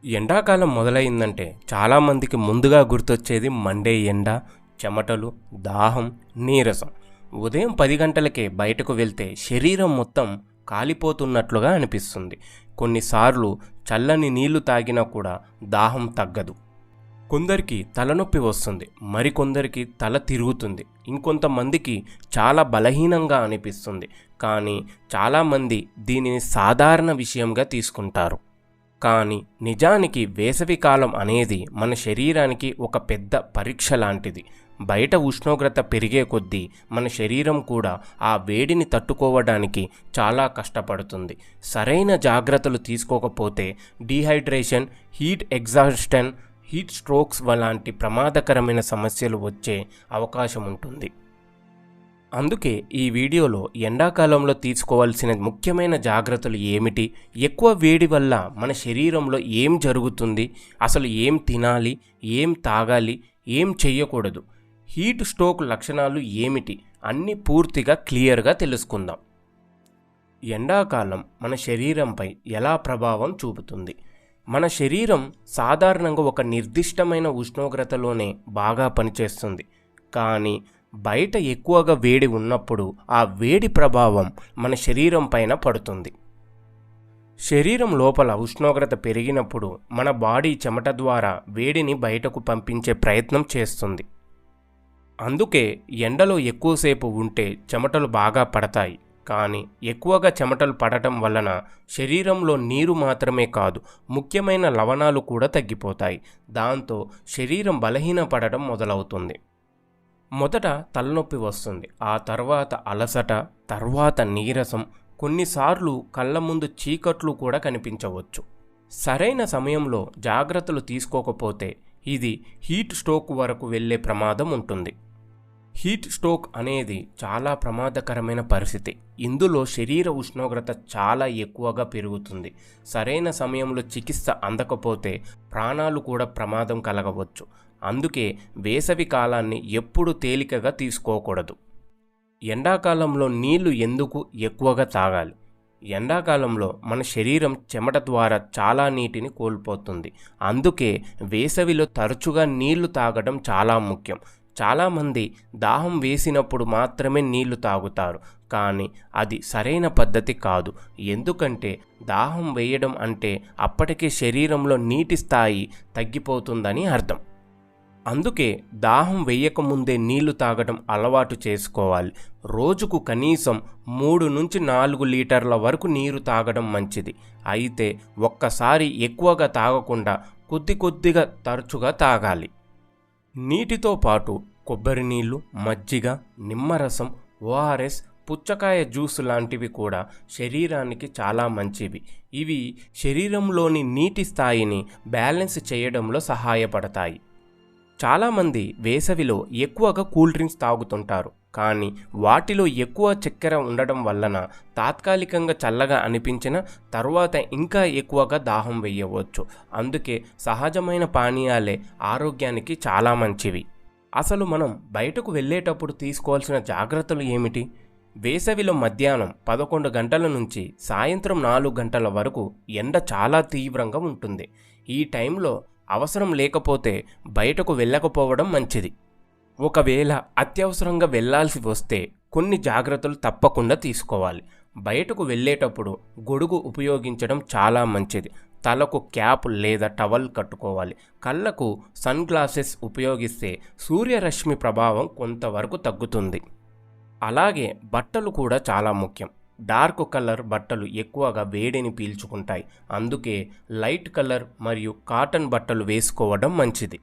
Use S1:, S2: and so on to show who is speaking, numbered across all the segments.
S1: ఎండాకాలం మొదలైందంటే చాలామందికి ముందుగా గుర్తొచ్చేది మండే ఎండ, చెమటలు, దాహం, నీరసం. ఉదయం 10 గంటలకే బయటకు వెళ్తే శరీరం మొత్తం కాలిపోతున్నట్లుగా అనిపిస్తుంది. కొన్నిసార్లు చల్లని నీళ్లు తాగినా కూడా దాహం తగ్గదు. కొందరికి తలనొప్పి వస్తుంది, మరికొందరికి తల తిరుగుతుంది, ఇంకొంతమందికి చాలా బలహీనంగా అనిపిస్తుంది. కానీ చాలామంది దీనిని సాధారణ విషయంగా తీసుకుంటారు. కానీ నిజానికి వేసవికాలం అనేది మన శరీరానికి ఒక పెద్ద పరీక్ష లాంటిది. బయట ఉష్ణోగ్రత పెరిగే కొద్దీ మన శరీరం కూడా ఆ వేడిని తట్టుకోవడానికి చాలా కష్టపడుతుంది. సరైన జాగ్రత్తలు తీసుకోకపోతే dehydration, heat exhaustion, heat strokes లాంటి ప్రమాదకరమైన సమస్యలు వచ్చే అవకాశం ఉంటుంది. అందుకే ఈ వీడియోలో ఎండాకాలంలో తీసుకోవాల్సిన ముఖ్యమైన జాగ్రత్తలు ఏమిటి, ఎక్కువ వేడి వల్ల మన శరీరంలో ఏం జరుగుతుంది, అసలు ఏం తినాలి, ఏం తాగాలి, ఏం చెయ్యకూడదు, హీట్ స్ట్రోక్ లక్షణాలు ఏమిటి అన్నీ పూర్తిగా క్లియర్గా తెలుసుకుందాం. ఎండాకాలం మన శరీరంపై ఎలా ప్రభావం చూపుతుంది? మన శరీరం సాధారణంగా ఒక నిర్దిష్టమైన ఉష్ణోగ్రతలోనే బాగా పనిచేస్తుంది. కానీ బయట ఎక్కువగా వేడి ఉన్నప్పుడు ఆ వేడి ప్రభావం మన శరీరం పైన పడుతుంది. శరీరం లోపల ఉష్ణోగ్రత పెరిగినప్పుడు మన బాడీ చెమట ద్వారా వేడిని బయటకు పంపించే ప్రయత్నం చేస్తుంది. అందుకే ఎండలో ఎక్కువసేపు ఉంటే చెమటలు బాగా పడతాయి. కానీ ఎక్కువగా చెమటలు పడటం వలన శరీరంలో నీరు మాత్రమే కాదు, ముఖ్యమైన లవణాలు కూడా తగ్గిపోతాయి. దాంతో శరీరం బలహీనపడటం మొదలవుతుంది. మొదట తలనొప్పి వస్తుంది, ఆ తర్వాత అలసట, తర్వాత నీరసం, కొన్నిసార్లు కళ్ళ ముందు చీకట్లు కూడా కనిపించవచ్చు. సరైన సమయంలో జాగ్రత్తలు తీసుకోకపోతే ఇది హీట్ స్ట్రోక్ వరకు వెళ్ళే ప్రమాదం ఉంటుంది. హీట్ స్ట్రోక్ అనేది చాలా ప్రమాదకరమైన పరిస్థితి. ఇందులో శరీర ఉష్ణోగ్రత చాలా ఎక్కువగా పెరుగుతుంది. సరైన సమయంలో చికిత్స అందకపోతే ప్రాణాలు కూడా ప్రమాదం కలగవచ్చు. అందుకే వేసవి కాలాన్ని ఎప్పుడూ తేలికగా తీసుకోకూడదు. ఎండాకాలంలో నీళ్లు ఎందుకు ఎక్కువగా తాగాలి? ఎండాకాలంలో మన శరీరం చెమట ద్వారా చాలా నీటిని కోల్పోతుంది. అందుకే వేసవిలో తరచుగా నీళ్లు తాగడం చాలా ముఖ్యం. చాలామంది దాహం వేసినప్పుడు మాత్రమే నీళ్లు తాగుతారు, కానీ అది సరైన పద్ధతి కాదు. ఎందుకంటే దాహం వేయడం అంటే అప్పటికే శరీరంలో నీటి స్థాయి తగ్గిపోతుందని అర్థం. అందుకే దాహం వేయకముందే నీళ్లు తాగడం అలవాటు చేసుకోవాలి. రోజుకు కనీసం 3 నుంచి 4 లీటర్ల వరకు నీరు తాగడం మంచిది. అయితే ఒక్కసారి ఎక్కువగా తాగకుండా కొద్దిగా తరచుగా తాగాలి. నీటితో పాటు కొబ్బరి నీళ్లు, మజ్జిగ, నిమ్మరసం, ఓఆర్ఎస్, పుచ్చకాయ జ్యూస్ లాంటివి కూడా శరీరానికి చాలా మంచివి. ఇవి శరీరంలోని నీటి స్థాయిని బ్యాలెన్స్ చేయడంలో సహాయపడతాయి. చాలామంది వేసవిలో ఎక్కువగా కూల్ డ్రింక్స్ తాగుతుంటారు, కానీ వాటిలో ఎక్కువ చక్కెర ఉండడం వలన తాత్కాలికంగా చల్లగా అనిపించిన తర్వాత ఇంకా ఎక్కువగా దాహం వేయవచ్చు. అందుకే సహజమైన పానీయాలే ఆరోగ్యానికి చాలా మంచివి. అసలు మనం బయటకు వెళ్ళేటప్పుడు తీసుకోవాల్సిన జాగ్రత్తలు ఏమిటి? వేసవిలో మధ్యాహ్నం 11 గంటల నుంచి సాయంత్రం 4 గంటల వరకు ఎండ చాలా తీవ్రంగా ఉంటుంది. ఈ టైంలో అవసరం లేకపోతే బయటకు వెళ్ళకపోవడం మంచిది. ఒకవేళ అత్యవసరంగా వెళ్ళాల్సి వస్తే కొన్ని జాగ్రత్తలు తప్పకుండా తీసుకోవాలి. బయటకు వెళ్ళేటప్పుడు గొడుగు ఉపయోగించడం చాలా మంచిది. తలకు క్యాప్ లేదా టవల్ కట్టుకోవాలి. కళ్ళకు సన్ గ్లాసెస్ ఉపయోగిస్తే సూర్యరశ్మి ప్రభావం కొంతవరకు తగ్గుతుంది. అలాగే బట్టలు కూడా చాలా ముఖ్యం. డార్క్ కలర్ బట్టలు ఎక్కువగా వేడిని పీల్చుకుంటాయి. అందుకే లైట్ కలర్ మరియు కాటన్ బట్టలు వేసుకోవడం మంచిది.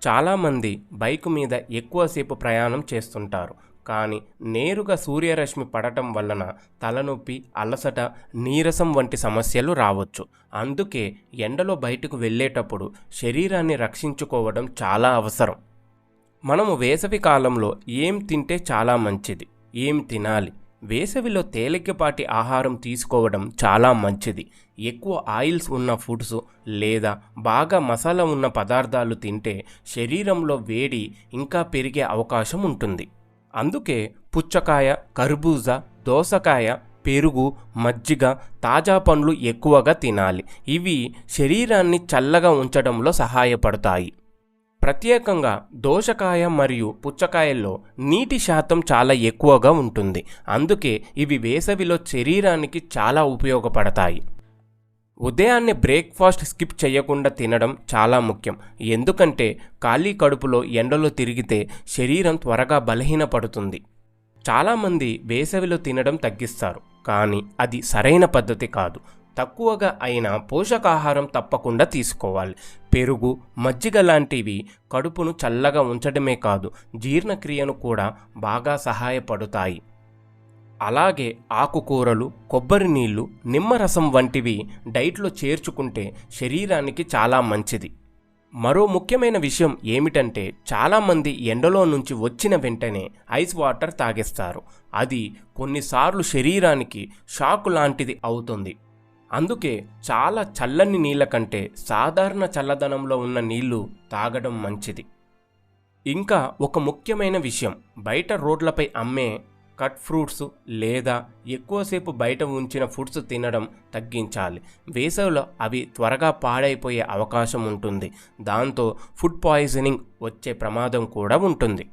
S1: చాలామంది బైక్ మీద ఎక్కువసేపు ప్రయాణం చేస్తుంటారు, కానీ నేరుగా సూర్యరశ్మి పడటం వలన తలనొప్పి, అలసట, నీరసం వంటి సమస్యలు రావచ్చు. అందుకే ఎండలో బయటకు వెళ్ళేటప్పుడు శరీరాన్ని రక్షించుకోవడం చాలా అవసరం. మనము వేసవి కాలంలో ఏం తింటే చాలా మంచిది, ఏం తినాలి? వేసవిలో తేలికపాటి ఆహారం తీసుకోవడం చాలా మంచిది. ఎక్కువ ఆయిల్స్ ఉన్న ఫుడ్స్ లేదా బాగా మసాలా ఉన్న పదార్థాలు తింటే శరీరంలో వేడి ఇంకా పెరిగే అవకాశం ఉంటుంది. అందుకే పుచ్చకాయ, కర్బూజా, దోసకాయ, పెరుగు, మజ్జిగ, తాజా పండ్లు ఎక్కువగా తినాలి. ఇవి శరీరాన్ని చల్లగా ఉంచడంలో సహాయపడతాయి. ప్రత్యేకంగా దోసకాయ మరియు పుచ్చకాయల్లో నీటి శాతం చాలా ఎక్కువగా ఉంటుంది. అందుకే ఇవి వేసవిలో శరీరానికి చాలా ఉపయోగపడతాయి. ఉదయాన్నే బ్రేక్ఫాస్ట్ స్కిప్ చేయకుండా తినడం చాలా ముఖ్యం. ఎందుకంటే ఖాళీ కడుపులో ఎండలో తిరిగితే శరీరం త్వరగా బలహీనపడుతుంది. చాలామంది వేసవిలో తినడం తగ్గిస్తారు, కానీ అది సరైన పద్ధతి కాదు. తక్కువగా అయినా పోషకాహారం తప్పకుండా తీసుకోవాలి. పెరుగు, మజ్జిగ లాంటివి కడుపును చల్లగా ఉంచడమే కాదు, జీర్ణక్రియను కూడా బాగా సహాయపడతాయి. అలాగే ఆకుకూరలు, కొబ్బరి నీళ్లు, నిమ్మరసం వంటివి డైట్లో చేర్చుకుంటే శరీరానికి చాలా మంచిది. మరో ముఖ్యమైన విషయం ఏమిటంటే చాలామంది ఎండలో నుంచి వచ్చిన వెంటనే ఐస్ వాటర్ తాగేస్తారు. అది కొన్నిసార్లు శరీరానికి షాక్ లాంటిది అవుతుంది. అందుకే చాలా చల్లని నీళ్ళ కంటే సాధారణ చల్లదనంలో ఉన్న నీళ్లు తాగడం మంచిది. ఇంకా ఒక ముఖ్యమైన విషయం, బయట రోడ్లపై అమ్మే కట్ ఫ్రూట్స్ లేదా ఎక్కువసేపు బయట ఉంచిన ఫుడ్స్ తినడం తగ్గించాలి. వేసవిలో అవి త్వరగా పాడైపోయే అవకాశం ఉంటుంది. దాంతో ఫుడ్ పాయిజనింగ్ వచ్చే ప్రమాదం కూడా ఉంటుంది.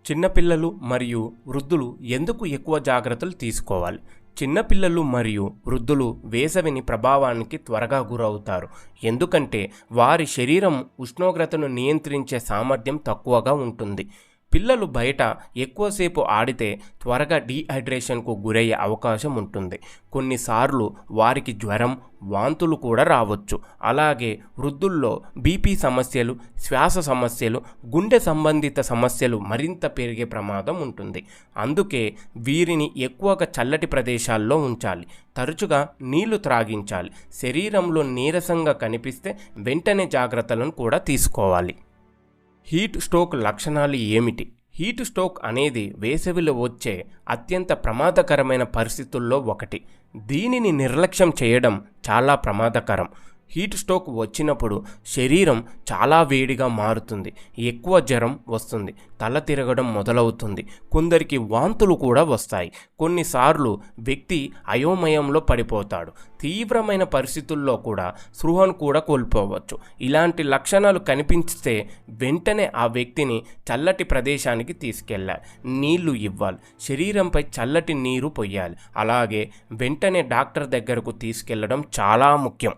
S1: చిన్నపిల్లలు మరియు వృద్ధులు ఎందుకు ఎక్కువ జాగ్రత్తలు తీసుకోవాలి? చిన్నపిల్లలు మరియు వృద్ధులు వేసవిని ప్రభావానికి త్వరగా గురవుతారు. ఎందుకంటే వారి శరీరం ఉష్ణోగ్రతను నియంత్రించే సామర్థ్యం తక్కువగా ఉంటుంది. పిల్లలు బయట ఎక్కువసేపు ఆడితే త్వరగా డీహైడ్రేషన్కు గురయ్యే అవకాశం ఉంటుంది. కొన్నిసార్లు వారికి జ్వరం, వాంతులు కూడా రావచ్చు. అలాగే వృద్ధుల్లో బీపీ సమస్యలు, శ్వాస సమస్యలు, గుండె సంబంధిత సమస్యలు మరింత పెరిగే ప్రమాదం ఉంటుంది. అందుకే వీరిని ఎక్కువగా చల్లటి ప్రదేశాల్లో ఉంచాలి. తరచుగా నీళ్లు త్రాగించాలి. శరీరంలో నీరసంగా కనిపిస్తే వెంటనే జాగ్రత్తలను కూడా తీసుకోవాలి. హీట్ స్ట్రోక్ లక్షణాలు ఏమిటి? హీట్ స్ట్రోక్ అనేది వేసవిలో వచ్చే అత్యంత ప్రమాదకరమైన పరిస్థితుల్లో ఒకటి. దీనిని నిర్లక్ష్యం చేయడం చాలా ప్రమాదకరం. హీట్ స్ట్రోక్ వచ్చినప్పుడు శరీరం చాలా వేడిగా మారుతుంది, ఎక్కువ జ్వరం వస్తుంది, తల తిరగడం మొదలవుతుంది, కొందరికి వాంతులు కూడా వస్తాయి. కొన్నిసార్లు వ్యక్తి అయోమయంలో పడిపోతాడు. తీవ్రమైన పరిస్థితుల్లో కూడా స్పృహను కూడా కోల్పోవచ్చు. ఇలాంటి లక్షణాలు కనిపిస్తే వెంటనే ఆ వ్యక్తిని చల్లటి ప్రదేశానికి తీసుకెళ్ళాలి. నీళ్లు ఇవ్వాలి, శరీరంపై చల్లటి నీరు పొయ్యాలి. అలాగే వెంటనే డాక్టర్ దగ్గరకు తీసుకెళ్లడం చాలా ముఖ్యం.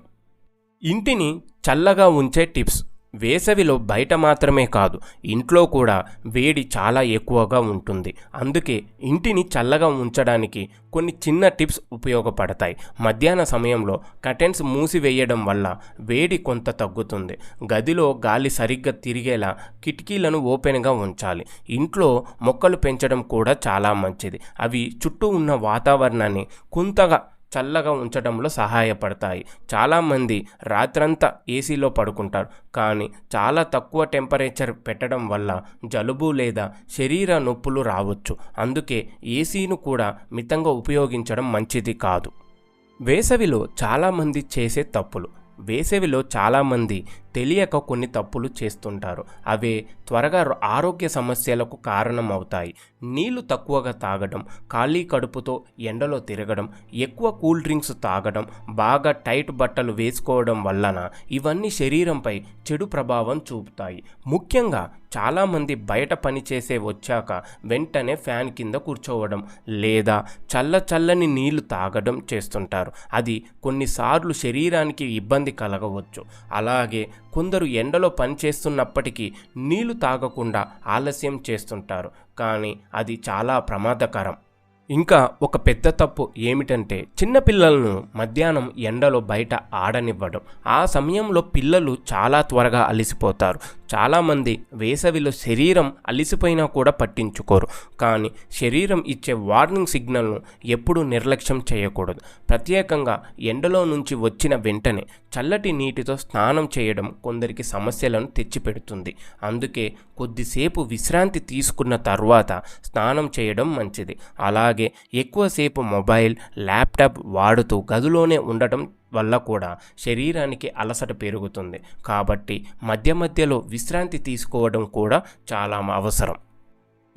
S1: ఇంటిని చల్లగా ఉంచే టిప్స్. వేసవిలో బయట మాత్రమే కాదు, ఇంట్లో కూడా వేడి చాలా ఎక్కువగా ఉంటుంది. అందుకే ఇంటిని చల్లగా ఉంచడానికి కొన్ని చిన్న టిప్స్ ఉపయోగపడతాయి. మధ్యాహ్న సమయంలో కర్టెన్స్ మూసివేయడం వల్ల వేడి కొంత తగ్గుతుంది. గదిలో గాలి సరిగ్గా తిరిగేలా కిటికీలను ఓపెన్గా ఉంచాలి. ఇంట్లో మొక్కలు పెంచడం కూడా చాలా మంచిది. అవి చుట్టూ ఉన్న వాతావరణాన్ని కొంతగా చల్లగా ఉంచడంలో సహాయపడతాయి. చాలామంది రాత్రంతా ఏసీలో పడుకుంటారు, కానీ చాలా తక్కువ టెంపరేచర్ పెట్టడం వల్ల జలుబు లేదా శరీర నొప్పులు రావచ్చు. అందుకే ఏసీను కూడా మితంగా ఉపయోగించడం మంచిది కాదు. వేసవిలో చాలామంది చేసే తప్పులు. వేసవిలో చాలామంది తెలియక కొన్ని తప్పులు చేస్తుంటారు. అవే త్వరగా ఆరోగ్య సమస్యలకు కారణమవుతాయి. నీళ్లు తక్కువగా తాగడం, ఖాళీ కడుపుతో ఎండలో తిరగడం, ఎక్కువ కూల్ డ్రింక్స్ తాగడం, బాగా టైట్ బట్టలు వేసుకోవడం వలన ఇవన్నీ శరీరంపై చెడు ప్రభావం చూపుతాయి. ముఖ్యంగా చాలామంది బయట పని చేసే వచ్చాక వెంటనే ఫ్యాన్ కింద కూర్చోవడం లేదా చల్లని నీళ్లు తాగడం చేస్తుంటారు. అది కొన్నిసార్లు శరీరానికి ఇబ్బంది కలగవచ్చు. అలాగే కొందరు ఎండలో పనిచేస్తున్నప్పటికీ నీళ్లు తాగకుండా ఆలస్యం చేస్తుంటారు, కానీ అది చాలా ప్రమాదకరం. ఇంకా ఒక పెద్ద తప్పు ఏమిటంటే చిన్నపిల్లలను మధ్యాహ్నం ఎండలో బయట ఆడనివ్వడం. ఆ సమయంలో పిల్లలు చాలా త్వరగా అలసిపోతారు. చాలామంది వేసవిలో శరీరం అలసిపోయినా కూడా పట్టించుకోరు, కానీ శరీరం ఇచ్చే వార్నింగ్ సిగ్నల్ను ఎప్పుడూ నిర్లక్ష్యం చేయకూడదు. ప్రత్యేకంగా ఎండలో నుంచి వచ్చిన వెంటనే చల్లటి నీటితో స్నానం చేయడం కొందరికి సమస్యలను తెచ్చిపెడుతుంది. అందుకే కొద్దిసేపు విశ్రాంతి తీసుకున్న తర్వాత స్నానం చేయడం మంచిది. అలాగే ఎక్కువసేపు మొబైల్, ల్యాప్టాప్ వాడుతూ గదిలోనే ఉండటం వల్ల కూడా శరీరానికి అలసట పెరుగుతుంది. కాబట్టి మధ్యలో విశ్రాంతి తీసుకోవడం కూడా చాలా అవసరం.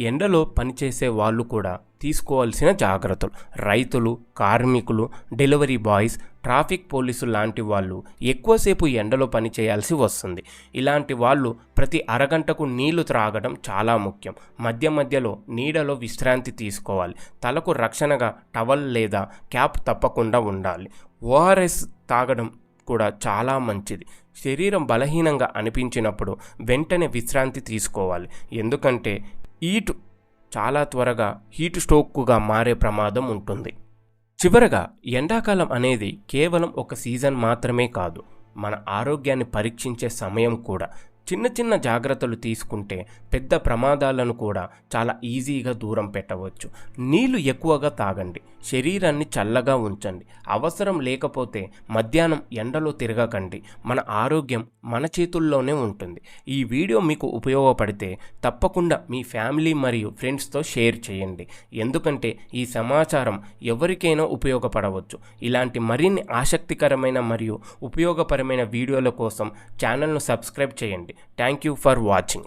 S1: ఎండలో పనిచేసే వాళ్ళు కూడా తీసుకోవాల్సిన జాగ్రత్తలు. రైతులు, కార్మికులు, డెలివరీ బాయ్స్, ట్రాఫిక్ పోలీసులు లాంటి వాళ్ళు ఎక్కువసేపు ఎండలో పని చేయాల్సి వస్తుంది. ఇలాంటి వాళ్ళు ప్రతి అరగంటకు నీళ్లు త్రాగడం చాలా ముఖ్యం. మధ్య మధ్యలో నీడలో విశ్రాంతి తీసుకోవాలి. తలకు రక్షణగా టవల్ లేదా క్యాప్ తప్పకుండా ఉండాలి. ఓఆర్ఎస్ తాగడం కూడా చాలా మంచిది. శరీరం బలహీనంగా అనిపించినప్పుడు వెంటనే విశ్రాంతి తీసుకోవాలి. ఎందుకంటే చాలా త్వరగా హీట్ స్ట్రోక్గా మారే ప్రమాదం ఉంటుంది. చివరగా, ఎండాకాలం అనేది కేవలం ఒక సీజన్ మాత్రమే కాదు, మన ఆరోగ్యాన్ని పరీక్షించే సమయం కూడా. చిన్న చిన్న జాగ్రత్తలు తీసుకుంటే పెద్ద ప్రమాదాలను కూడా చాలా ఈజీగా దూరం పెట్టవచ్చు. నీళ్లు ఎక్కువగా తాగండి, శరీరాన్ని చల్లగా ఉంచండి. అవసరం లేకపోతే మధ్యాహ్నం ఎండలో తిరగకండి. మన ఆరోగ్యం మన చేతుల్లోనే ఉంటుంది. ఈ వీడియో మీకు ఉపయోగపడితే తప్పకుండా మీ ఫ్యామిలీ మరియు ఫ్రెండ్స్తో షేర్ చేయండి. ఎందుకంటే ఈ సమాచారం ఎవరికైనా ఉపయోగపడవచ్చు. ఇలాంటి మరిన్ని ఆసక్తికరమైన మరియు ఉపయోగపరమైన వీడియోల కోసం ఛానల్ను సబ్స్క్రైబ్ చేయండి. Thank you for watching.